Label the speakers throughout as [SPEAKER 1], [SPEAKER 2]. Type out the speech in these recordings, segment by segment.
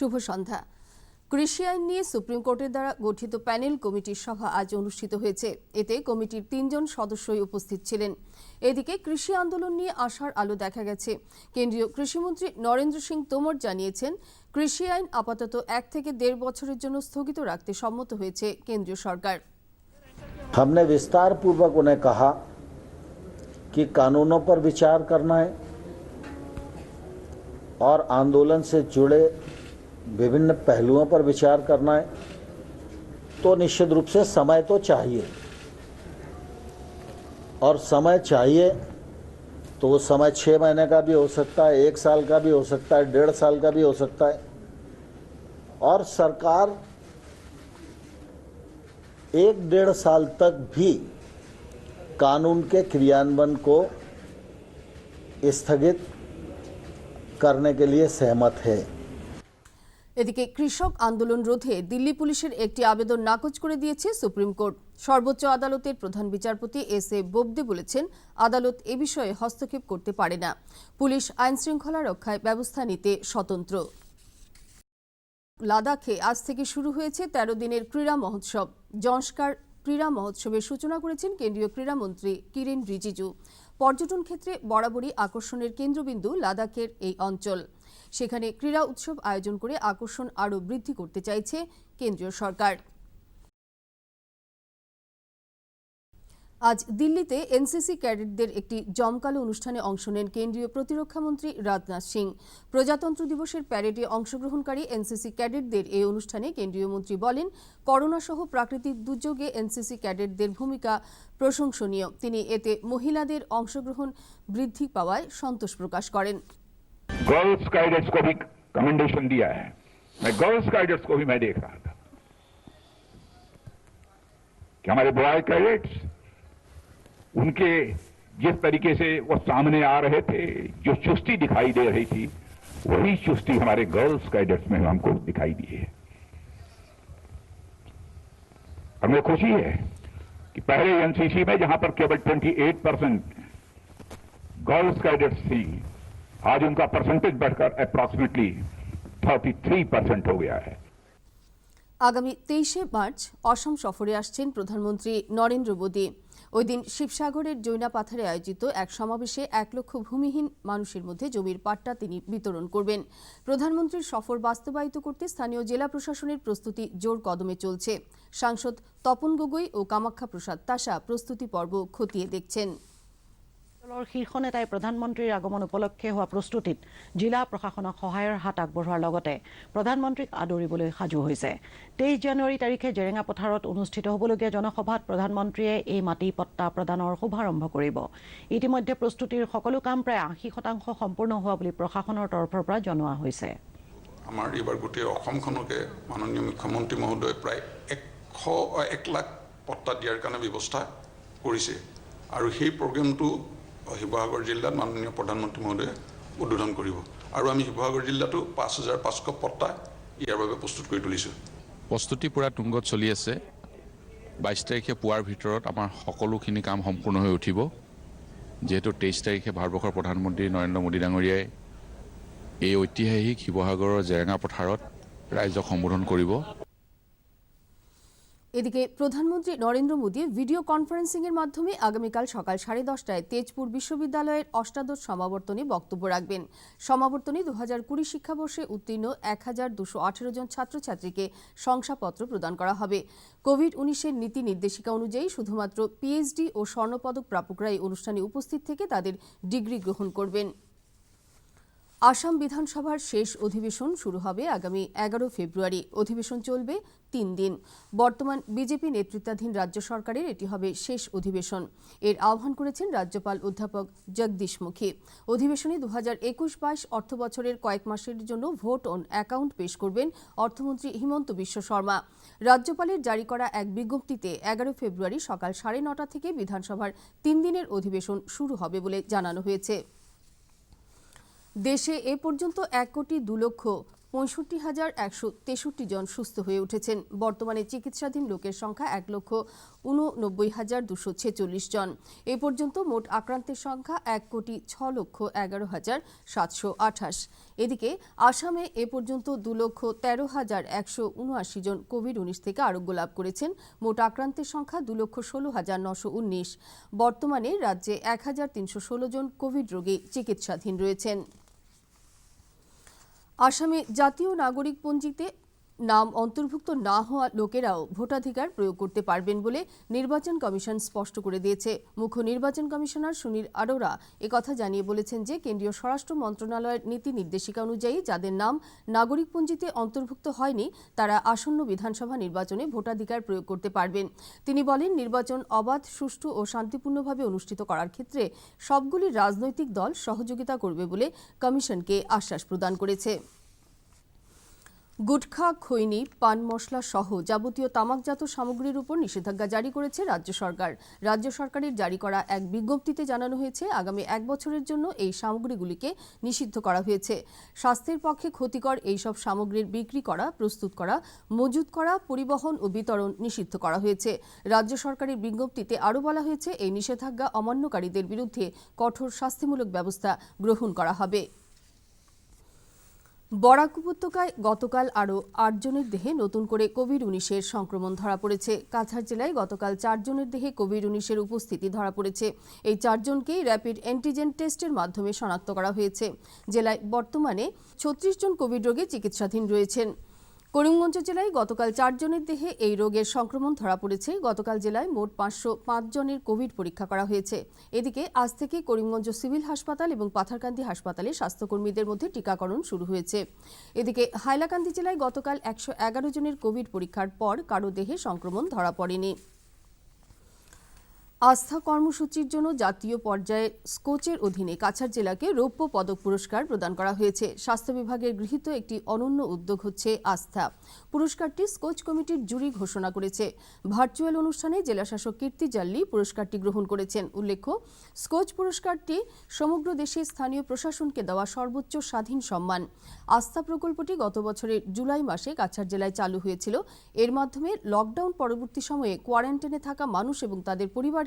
[SPEAKER 1] শুভ সন্ধ্যা। কৃষি আইন নিয়ে সুপ্রিম কোর্টের দ্বারা গঠিত প্যানেল কমিটির সভা আজ অনুষ্ঠিত হয়েছে। এতে কমিটির ৩ জন সদস্যই উপস্থিত ছিলেন। এদিকে কৃষি আন্দোলন নিয়ে আশার আলো দেখা গেছে। কেন্দ্রীয় কৃষিমন্ত্রী নরেন্দ্র সিং তোমর জানিয়েছেন, কৃষি আইন আপাতত 1 থেকে 1.5 বছরের জন্য স্থগিত রাখতে সম্মত হয়েছে কেন্দ্রীয় সরকার।
[SPEAKER 2] हमने विस्तार पूर्वक उन्हें कहा कि कानूनों पर विचार करना है और आंदोलन से जुड़े विभिन्न पहलुओं पर विचार करना है, तो निश्चित रूप से समय तो चाहिए और समय चाहिए तो वो समय 6 महीने का भी हो सकता है, 1 साल का भी हो सकता है, 1.5 साल का भी हो सकता है। और सरकार 1-1.5 साल तक भी कानून के क्रियान्वयन को स्थगित करने के लिए सहमत है।
[SPEAKER 1] এদিকে কৃষক আন্দোলন রোধে দিল্লি পুলিশের একটি আবেদন নাকচ করে দিয়েছে সুপ্রিম কোর্ট। সর্বোচ্চ আদালতের প্রধান বিচারপতি এস.এ. বোবদে বলেছেন, আদালত এ বিষয়ে হস্তক্ষেপ করতে পারে না। পুলিশ আইন শৃঙ্খলা রক্ষায় ব্যবস্থা নিতে স্বতন্ত্র। লাদাখে আজ থেকে শুরু হয়েছে 13 দিনের ক্রীড়া মহোৎসব। জংস্কার ক্রীড়া মহোৎসবের সূচনা করেছেন কেন্দ্রীয় ক্রীড়ামন্ত্রী কিরেন রিজিজু। পর্যটন ক্ষেত্রে বরাবরই আকর্ষণের কেন্দ্রবিন্দু লাদাখের এই অঞ্চল। সেখানে ক্রীড়া উৎসব আয়োজন করে আকর্ষণ আরও বৃদ্ধি করতে চাইছে কেন্দ্রীয় সরকার। আজ দিল্লিতে এনসিসি ক্যাডেটদের একটি জমকালো অনুষ্ঠানে অংশ নেন কেন্দ্রীয় প্রতিরক্ষামন্ত্রী রাজনাথ সিং। প্রজাতন্ত্র দিবসের প্যারেডে অংশগ্রহণকারী এনসিসি ক্যাডেটদের এই অনুষ্ঠানে কেন্দ্রীয় মন্ত্রী বলেন, করোনা সহ প্রাকৃতিক দুর্যোগে এনসিসি ক্যাডেটদের ভূমিকা প্রশংসনীয়। তিনি এতে মহিলাদের অংশগ্রহণ বৃদ্ধি পাওয়ায় সন্তোষ প্রকাশ করেন।
[SPEAKER 3] गर्ल्स कैडेट्स को भी कमेंडेशन दिया है। मैं गर्ल्स कैडेट्स को भी मैं देख रहा था कि हमारे बॉय कैडेट्स उनके जिस तरीके से वो सामने आ रहे थे, जो चुस्ती दिखाई दे रही थी, वही चुस्ती हमारे गर्ल्स कैडेट्स में हमको दिखाई दी है। हमें खुशी है कि पहले एनसीसी में जहां पर केवल 28% गर्ल्स कैडेट्स थी, आज उनका परसेंटेज बढ़कर अप्रॉक्सीमेटली 33% हो गया है।
[SPEAKER 1] আগামী 23শে মার্চ অসম সফরে আসছেন প্রধানমন্ত্রী নরেন্দ্র মোদী। ওই দিন শিবসাগরের জৈনাপাথারে আয়োজিত এক সমাবেশে 1 লক্ষ ভূমিহীন মানুষের মধ্যে জমির পাট্টা তিনি বিতরণ করবেন। প্রধানমন্ত্রীর সফর বাস্তবায়িত করতে স্থানীয় জেলা প্রশাসনের প্রস্তুতি জোর কদমে চলছে। সাংসদ তপন গগৈ ও কামাখ্যা প্রসাদ তাসা প্রস্তুতি পর্ব খতিয়ে দেখছেন।
[SPEAKER 4] দলৰ শীৰ্ষ নেতাই প্ৰধানমন্ত্ৰীৰ আগমন উপলক্ষে হোৱা প্ৰস্তুতিত জিলা প্ৰশাসনক সহায়ৰ হাত আগবঢ়োৱাৰ লগতে প্ৰধানমন্ত্ৰীক আদৰিবলৈ সাজু হৈছে। 23 জানুৱাৰী তাৰিখে জেৰেঙা পথাৰত অনুষ্ঠিত হ'বলগীয়া জনসভাত প্ৰধানমন্ত্ৰীয়ে এই মাটি পট্টা প্ৰদানৰ শুভাৰম্ভ কৰিব। ইতিমধ্যে প্ৰস্তুতিৰ সকলো কাম প্ৰায় 80% সম্পূৰ্ণ হোৱা বুলি প্ৰশাসনৰ তৰফৰ পৰা জনোৱা হৈছে।
[SPEAKER 5] আমাৰ এইবাৰ গোটেই অসমখনকে মাননীয় মুখ্যমন্ত্ৰী মহোদয়ে প্ৰায় 1 লাখ পট্টা দিয়াৰ কাৰণে ব্যৱস্থা কৰিছে আৰু সেই প্ৰগ্ৰেমটো শিৱসাগৰ জিলাত মাননীয় প্ৰধানমন্ত্ৰী মহোদয়ে উদ্বোধন কৰিব আৰু আমি শিৱসাগৰ জিলাতো 5500 পট্টা ইয়াৰ বাবে প্ৰস্তুত কৰি তুলিছোঁ।
[SPEAKER 6] প্ৰস্তুতি পুৰা তুংগত চলি আছে। 22 তাৰিখে পুৱাৰ ভিতৰত আমাৰ সকলোখিনি কাম সম্পূৰ্ণ হৈ উঠিব, যিহেতু 23 তাৰিখে ভাৰতবৰ্ষৰ প্ৰধানমন্ত্ৰী নৰেন্দ্ৰ মোদী ডাঙৰীয়াই এই ঐতিহাসিক শিৱসাগৰৰ জেৰেঙা পথাৰত ৰাইজক সম্বোধন কৰিব।
[SPEAKER 1] এদিকে প্রধানমন্ত্রী নরেন্দ্র মোদী ভিডিও কনফারেন্সিং এর মাধ্যমে আগামীকাল সকাল 10:30টায় তেজপুর বিশ্ববিদ্যালয়ের অষ্টাদশ সমাবর্তনে বক্তব্য রাখবেন। সমাবর্তনে 2020 শিক্ষাবর্ষে উত্তীর্ণ 1218 জন ছাত্রছাত্রীকে শংসাপত্র প্রদান করা হবে। কোভিড-19 নীতি নির্দেশিকা অনুযায়ী শুধুমাত্র পিএইচডি ও স্বর্ণপদক প্রাপকরা এই অনুষ্ঠানে উপস্থিত থেকে তাদের ডিগ্রি গ্রহণ করবেন। আসাম বিধানসভার শেষ অধিবেশন শুরু হবে আগামী 11 ফেব্রুয়ারি। অধিবেশন চলবে 3 দিন। বর্তমান বিজেপি নেতৃত্বাধীন রাজ্য সরকারের এটি হবে শেষ অধিবেশন। এর আহ্বান করেছেন রাজ্যপাল অধ্যাপক জগদীশ মুখী। অধিবেশনে 2021-22 অর্থবছরের কয়েক মাসের জন্য ভোট অন অ্যাকাউন্ট পেশ করবেন অর্থমন্ত্রী হিমন্ত বিশ্ব শর্মা। রাজ্যপালের জারি করা এক বিজ্ঞপ্তিতে 11 ফেব্রুয়ারি সকাল 9:30 থেকে বিধানসভার 3 দিনের অধিবেশন শুরু হবে বলে জানানো হয়েছে। দেশে এ পর্যন্ত 1,02,00,000 65,163 জন সুস্থ হয়ে উঠেছেন। বর্তমানে চিকিৎসাধীন লোকের সংখ্যা 1,89,246 জন। এ পর্যন্ত মোট আক্রান্তের সংখ্যা 1,06,11,728। এদিকে আসামে এ পর্যন্ত 2,13,179 জন কোভিড-19 থেকে আরোগ্য লাভ করেছেন। মোট আক্রান্তের সংখ্যা 2,16,919। বর্তমানে রাজ্যে 1,316 জন কোভিড রোগী চিকিৎসাধীন রয়েছেন। আসামে জাতীয় নাগরিক পঞ্জিতে নাম অন্তর্ভুক্ত না হওয়া লোকেরাও ভোটাধিকার প্রয়োগ করতে পারবেন বলে নির্বাচন কমিশন স্পষ্ট করে দিয়েছে। মুখ্য নির্বাচন কমিশনার সুনীল আরোরা একথা জানিয়ে বলেছেন যে কেন্দ্রীয় স্বরাষ্ট্র মন্ত্রণালয়ের নীতি নির্দেশিকা অনুযায়ী যাদের নাম নাগরিক পঞ্জিতে অন্তর্ভুক্ত হয়নি তারা আসন্ন বিধানসভা নির্বাচনে ভোটাধিকার প্রয়োগ করতে পারবেন। তিনি বলেন, নির্বাচন অবাধ, সুষ্ঠু ও শান্তিপূর্ণভাবে অনুষ্ঠিত করার ক্ষেত্রে সবগুলি রাজনৈতিক দল সহযোগিতা করবে বলে কমিশনকে আশ্বাস প্রদান করেছে। গুটখা, খৈনি, পান মশলা সহ যাবতীয় তামাকজাত সামগ্রীর উপর নিষেধাজ্ঞা জারি করেছে রাজ্য সরকার। রাজ্য সরকারের জারি করা এক বিজ্ঞপ্তিতে জানানো হয়েছে, আগামী 1 বছরের জন্য এই সামগ্রীগুলিকে নিষিদ্ধ করা হয়েছে। স্বাস্থ্যের পক্ষে ক্ষতিকর এইসব সামগ্রীর বিক্রি করা, প্রস্তুত করা, মজুত করা, পরিবহন ও বিতরণ নিষিদ্ধ করা হয়েছে। রাজ্য সরকারের বিজ্ঞপ্তিতে আরও বলা হয়েছে, এই নিষেধাজ্ঞা অমান্যকারীদের বিরুদ্ধে কঠোর শাস্তিমূলক ব্যবস্থা গ্রহণ করা হবে। বরাক উপত্যকায় গতকাল আরও 8 জনের দেহে নতুন করে কোভিড-19 সংক্রমণ ধরা পড়েছে। কাছাড় জেলায় গতকাল 4 জনের দেহে কোভিড-19 উপস্থিতি ধরা পড়েছে। এই 4 জনকেই র্যাপিড অ্যান্টিজেন টেস্টের মাধ্যমে শনাক্ত করা হয়েছে। জেলায় বর্তমানে 36 জন কোভিড রোগে চিকিৎসাধীন রয়েছেন। করিমগঞ্জ জেলায় গতকাল 4 জনের দেহে এই রোগের সংক্রমণ ধরা পড়েছে। গতকাল জেলায় মোট 505 জনের কোভিড পরীক্ষা করা হয়েছে। এদিকে আজ থেকে করিমগঞ্জ সিভিল হাসপাতাল এবং পাথারকান্দি হাসপাতালে স্বাস্থ্যকর্মীদের মধ্যে টিকাকরণ শুরু হয়েছে। এদিকে হাইলাকান্দি জেলায় গতকাল 111 জনের কোভিড পরীক্ষার পর কারো দেহে সংক্রমণ ধরা পড়েনি। আস্থা কর্মসূচির জন্য জাতীয় পর্যায়ে স্কোচের অধীনে কাছাড় জেলাকে রৌপ্য পদক পুরস্কার প্রদান করা হয়েছে। স্বাস্থ্য বিভাগের গৃহীত একটি অনন্য উদ্যোগ হচ্ছে আস্থা। পুরস্কারটি স্কোচ কমিটির জুরি ঘোষণা করেছে। ভার্চুয়াল অনুষ্ঠানে জেলাশাসক কীর্তি জাল্লি পুরস্কারটি গ্রহণ করেছেন। উল্লেখ্য, স্কোচ পুরস্কারটি সমগ্র দেশে স্থানীয় প্রশাসনকে দেওয়া সর্বোচ্চ স্বাধীন সম্মান। আস্থা প্রকল্পটি গত বছরের জুলাই মাসে কাছাড় জেলায় চালু হয়েছিল। এর মাধ্যমে লকডাউন পরবর্তী সময়ে কোয়ারেন্টাইনে থাকা মানুষ এবং তাদের পরিবার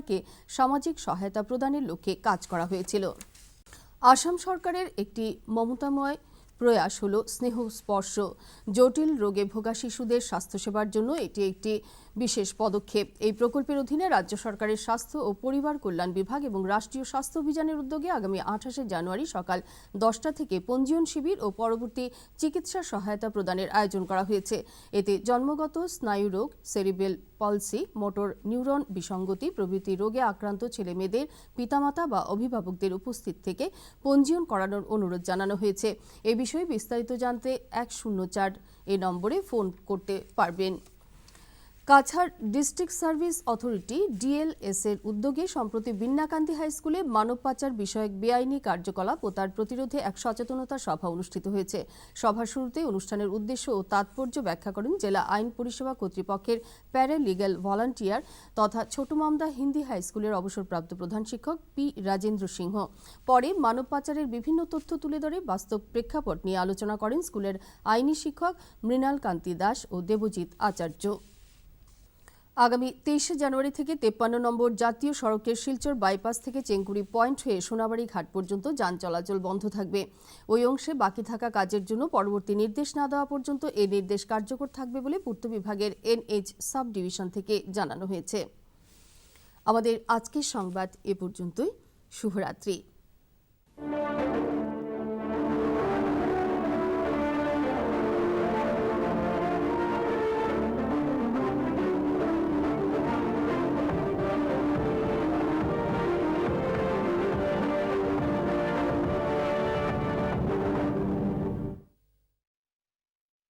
[SPEAKER 1] সামাজিক সহায়তা প্রদানের লক্ষ্যে কাজ করা হয়েছিল। আসাম সরকারের একটি মমতাময় প্রয়াস হল স্নেহ স্পর্শ। জটিল রোগে ভোগা শিশুদের স্বাস্থ্যসেবার জন্য এটি একটি বিশেষ পদক্ষেপ। এই প্রকল্পের অধীনে রাজ্য সরকারের স্বাস্থ্য ও পরিবার কল্যাণ বিভাগ এবং রাষ্ট্রীয় স্বাস্থ্য অভিযানের উদ্যোগে আগামী 28 জানুয়ারি সকাল 10টা থেকে পঞ্জীয়ন শিবির ও পরবর্তী চিকিৎসা সহায়তা প্রদানের আয়োজন করা হয়েছে। এতে জন্মগত স্নায়ু রোগ, সেরিব্রাল পলসি, মোটর নিউরন বিসঙ্গতি প্রভৃতি রোগে আক্রান্ত ছেলেমেয়েদের পিতামাতা বা অভিভাবকদের উপস্থিত থেকে পঞ্জীয়ন করানোর অনুরোধ জানানো হয়েছে। এ বিষয়ে বিস্তারিত জানতে 104 এই নম্বরে ফোন করতে পারবেন। Cachar district service authority DLS এর উদ্যোগে সম্প্রতি বিন্নাকান্দি হাই স্কুলে মানব পাচার বিষয়ক বেআইনি কার্যকলাপ ও তার প্রতিরোধে এক সচেতনতা সভা অনুষ্ঠিত হয়েছে। সভার শুরুতে অনুষ্ঠানের উদ্দেশ্য ও তাৎপর্য ব্যাখ্যা করেন জেলা আইন পরিষেবা কর্তৃপক্ষের প্যারালিগ্যাল ভলান্টিয়ার তথা ছোট মামদা হিন্দি হাই স্কুলের অবসরপ্রাপ্ত প্রধান শিক্ষক পি রাজেন্দ্র সিংহ। পরে মানব পাচারের বিভিন্ন তথ্য তুলে ধরে বাস্তব প্রেক্ষাপট নিয়ে আলোচনা করেন স্কুলের আইনি শিক্ষক মৃণাল কান্তি দাস ও দেবজিৎ আচার্য। আগামী 23 জানুয়ারি থেকে 53 নম্বর জাতীয় সড়কের শিলচর বাইপাস থেকে চেঙ্কুরি পয়েন্ট হয়ে সোনাবাড়ি ঘাট পর্যন্ত যান চলাচল বন্ধ থাকবে। ওই অংশে বাকি থাকা কাজের জন্য পরবর্তী নির্দেশ না দেওয়া পর্যন্ত এই নির্দেশ কার্যকর থাকবে বলে পূর্ত বিভাগের এনএইচ সাব ডিভিশন থেকে জানানো হয়েছে। আমাদের আজকের সংবাদ এ পর্যন্তই। শুভরাত্রি।